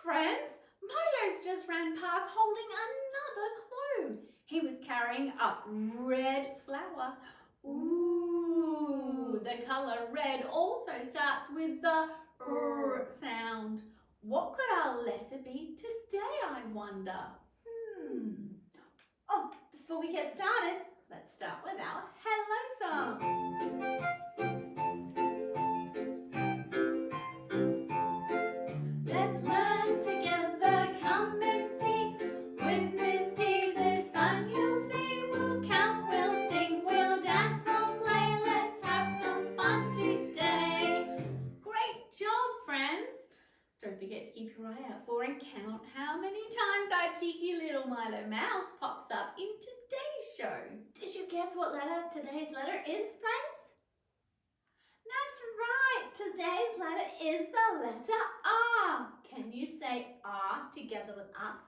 friends, Milo's just ran past holding another clue. He was carrying a red flower. Ooh, the colour red also starts with the R sound. What could our letter be today, I wonder? Oh, before we get started, let's start with our hello song. Let's learn together, come and see. With Miss Keys it's fun you'll see. We'll count, we'll sing, we'll dance, we'll play. Let's have some fun today. Great job, friends. Don't forget to keep your eye out for and count how many times our cheeky little Milo mouse pops up in today's show. Did you guess what letter today's letter is, friends? That's right, today's letter is the letter R. Can you say R together with us?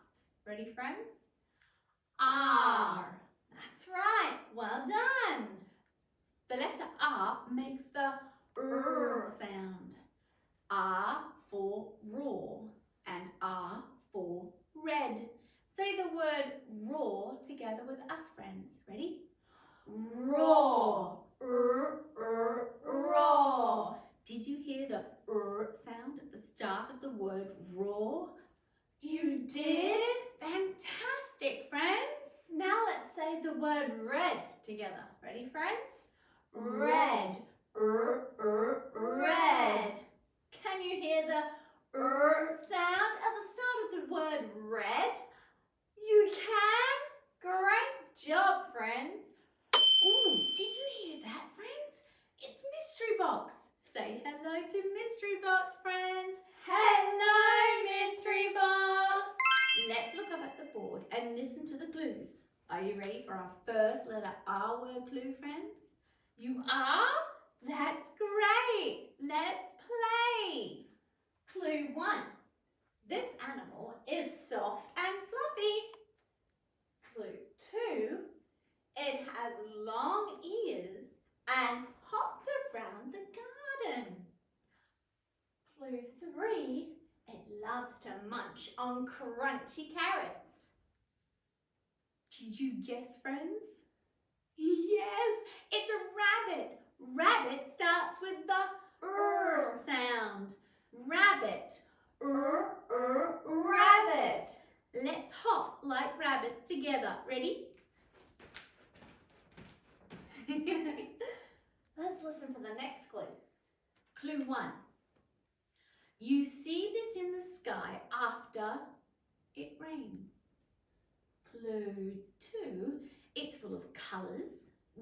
Ready, friends? R. That's right, well done. The letter R makes the R sound. R for raw and R for red. Say the word raw together with us, friends. Ready? Raw. Raw. Did you hear the sound at the start of the word raw? You did? Fantastic, friends. Now let's say the word red together. Ready, friends? Red. Red. Can you hear the sound at the start of the word red? You can? Great job, friends. Ooh, did you hear that, friends? It's Mystery Box. Say hello to Mystery Box, friends. Hello, Mystery Box. Let's look up at the board and listen to the clues. Are you ready for our first letter R word clue, friends? You are? That's great. Let's play. Clue 1. This animal is soft and fluffy. Clue 2. It has long ears and hops around the garden. Clue 3. It loves to munch on crunchy carrots. Did you guess, friends? Yes, it's a rabbit. Rabbit starts with the R sound. Rabbit. Rabbit. Let's hop like rabbits together. Ready? Let's listen for the next clues. Clue 1. You see this in the sky after it rains. Clue 2. It's full of colours.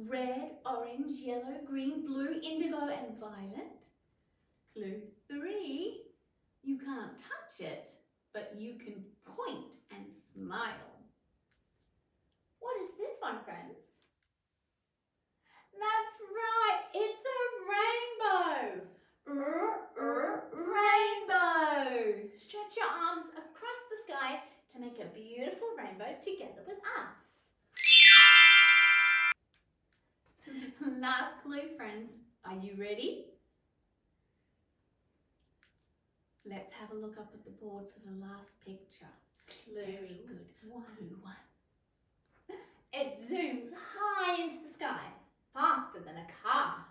Red, orange, yellow, green, blue, indigo and violet. Clue 3. You can't touch it, but you can point and smile. What is this one, friends? That's right, it's a rainbow. Rainbow. Stretch your arms across the sky to make a beautiful rainbow together with us. Last clue, friends. Are you ready? Let's have a look up at the board for the last picture. Very good. Clue 1. It zooms high into the sky, faster than a car.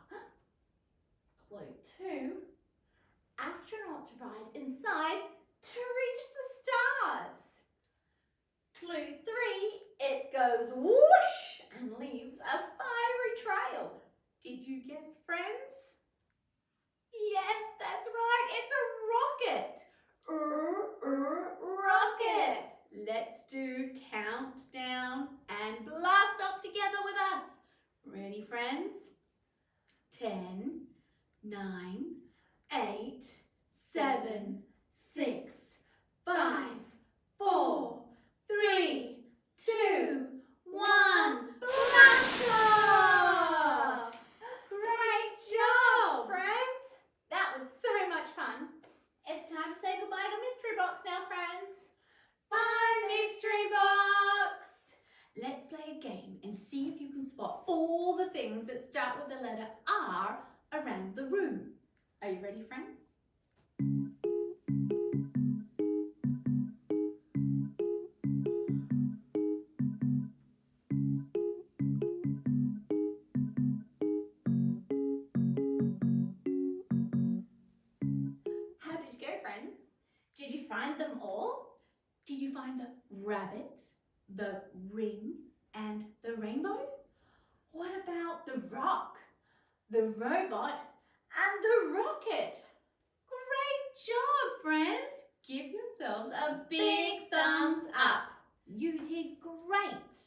Clue 2. Astronauts ride inside to reach the stars. Clue 3. It goes whoosh and leaves a fiery trail. Did you guess, friends? Yes, that's right. It's a rocket. Rocket. Let's do countdown and blast off together with us. Ready, friends? 10, 9, 8, 7, 6, 5, 4, 3, 2, 1. Blast off! Great job, friends. That was so much fun. It's time to say goodbye to Mystery Box now, friends. Bye, Mystery Box. Let's play a game and see if you can spot all the things that start with the letter R around the room. Are you ready, friends? Did you find them all? Did you find the rabbit, the ring, and the rainbow? What about the rock, the robot, and the rocket? Great job, friends! Give yourselves a big thumbs up. You did great.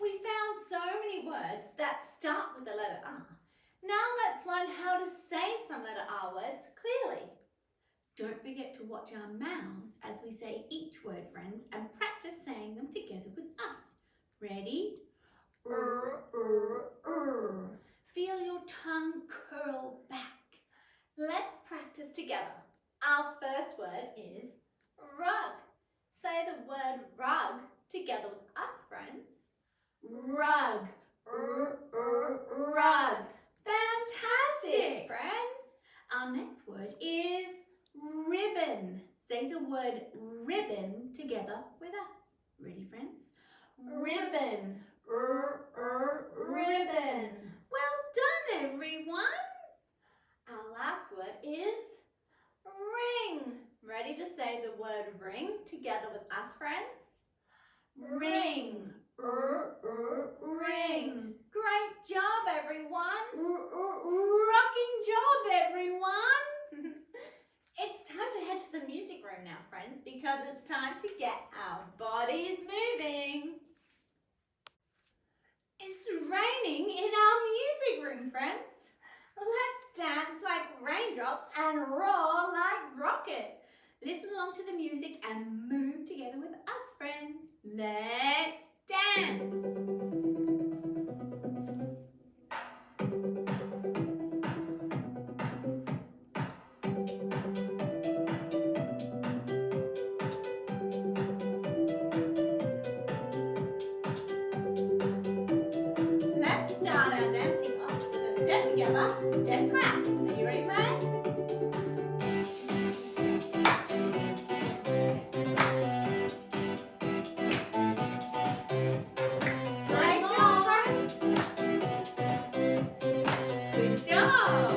We found so many words that start with the letter R. Now let's learn how to say some letter R words clearly. Don't forget to watch our mouths as we say each word, friends, and practice saying them together with us. Ready? Feel your tongue curl back. Let's practice together. Our first word is rug. Say the word rug together with us, friends. Rug. Rug. Fantastic, friends. Our next word is ribbon. Say the word ribbon together with us. Ready, friends? Ribbon. Ribbon. Well done, everyone. Our last word is ring. Ready to say the word ring together with us, friends? Ring. Ring. Great job, everyone. Rocking job, everyone. It's time to head to the music room now, friends, because it's time to get our bodies moving. It's raining in our music room, friends. Let's dance like raindrops and roar like rockets. Listen along to the music and move together with us, friends. Let's dance. Let's start our dancing off with a step together, step clap. Are you ready, friends? Great job, friends. Good job.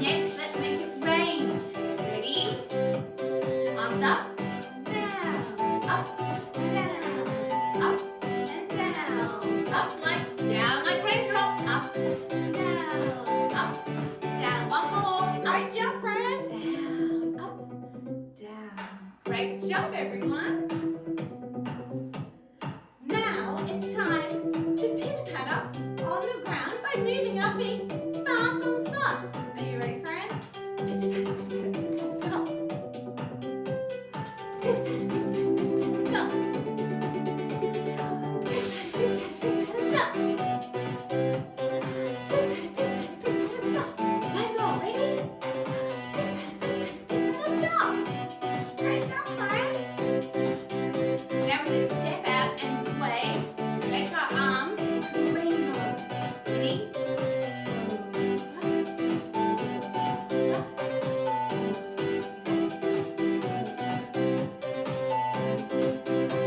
Next, let's make it rain. Ready? Arms up, down, up, down, up, and down. Down like raindrops. Up, down. One more. Great job, friends. Down, up, down. Great job, everyone. Now it's time to pitter-patter on the ground by moving our feet fast on the spot. Are you ready, friends? Pitter-patter, pitter-patter, stop. Pitter-patter, pitter-patter, stop. Pitter-patter, pitter-patter, stop. Pitter-patter, pitter-patter, stop. One more, ready? Pitter-patter, pitter-patter, stop. Great job, friends. Now we're going to step out and sway. Make our arms into a rainbow. Ready?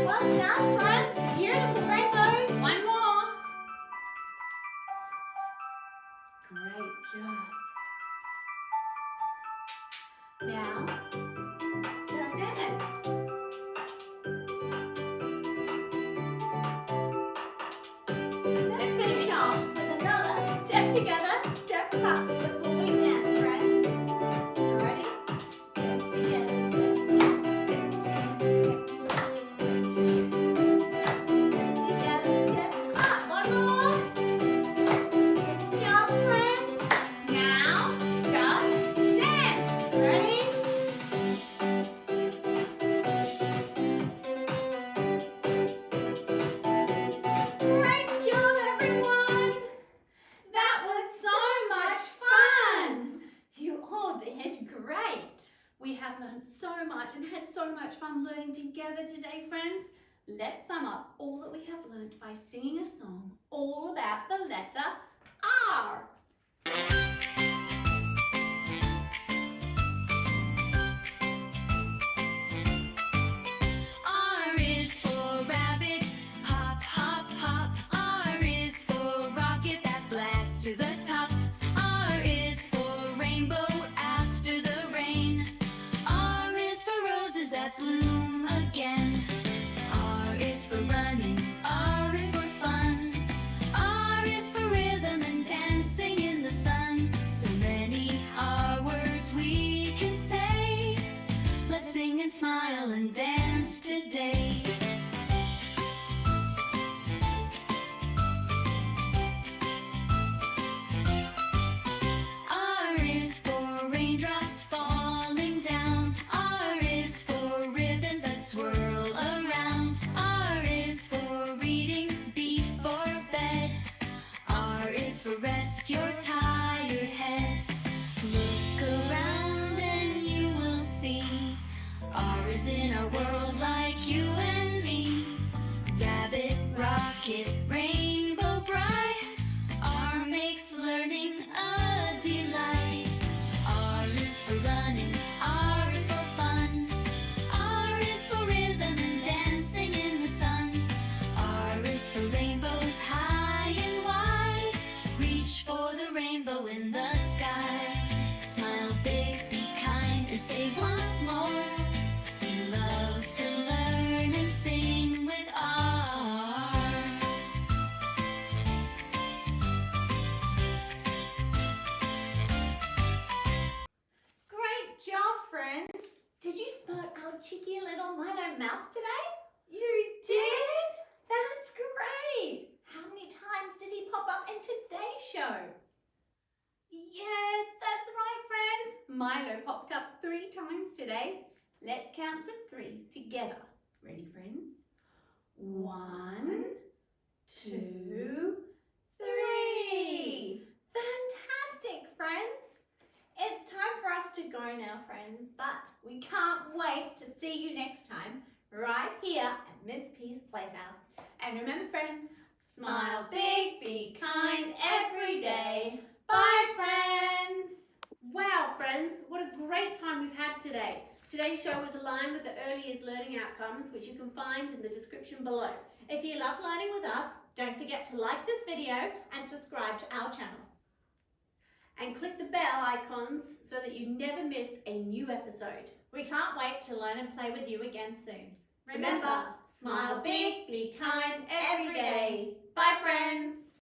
Well done, friends. Beautiful rainbow. One more. Great job. Now, let's dance. Let's finish off with another step together, step clap before we dance, friends. You ready? Step together, step together, step clap. One more. Good job, friends. Now, just dance. Ready? Great job, everyone! That was so much fun! You all did great! We have learned so much and had so much fun learning together today, friends. Let's sum up all that we have learned by singing a song all about the letter R. R is for rabbit, hop, hop, hop. R is for rocket that blasts to the top. R is for rainbow after the rain. smile and dance today. R is for raindrops falling down. R is for ribbons that swirl around. R is for reading before bed. R is for rest your tired head. Look around and you will see R is in our world like you and me. Rabbit, rocket, rainbow bright. R makes learning a delight. R is for running, R is for fun. R is for rhythm and dancing in the sun. R is for rainbows high and wide. Reach for the rainbow in the sky. Smile big, be kind, and say once more. We love to learn and sing with R. Great job, friends. Did you spot our cheeky little Milo mouse today? You did? That's great. How many times did he pop up in today's show? Yes, that's right, friends. Milo popped up 3 times today. Let's count to 3 together. Ready, friends? 1, 2, 3. Fantastic, friends. It's time for us to go now, friends, but we can't wait to see you next time right here at Miss P's Playhouse. And remember, friends, Smile big, be kind every day. Bye, friends. Wow, friends, what a great time we've had today. Today's show was aligned with the early years learning outcomes, which you can find in the description below. If you love learning with us, don't forget to like this video and subscribe to our channel. And click the bell icons so that you never miss a new episode. We can't wait to learn and play with you again soon. Remember, smile big, be kind every day. Bye, friends.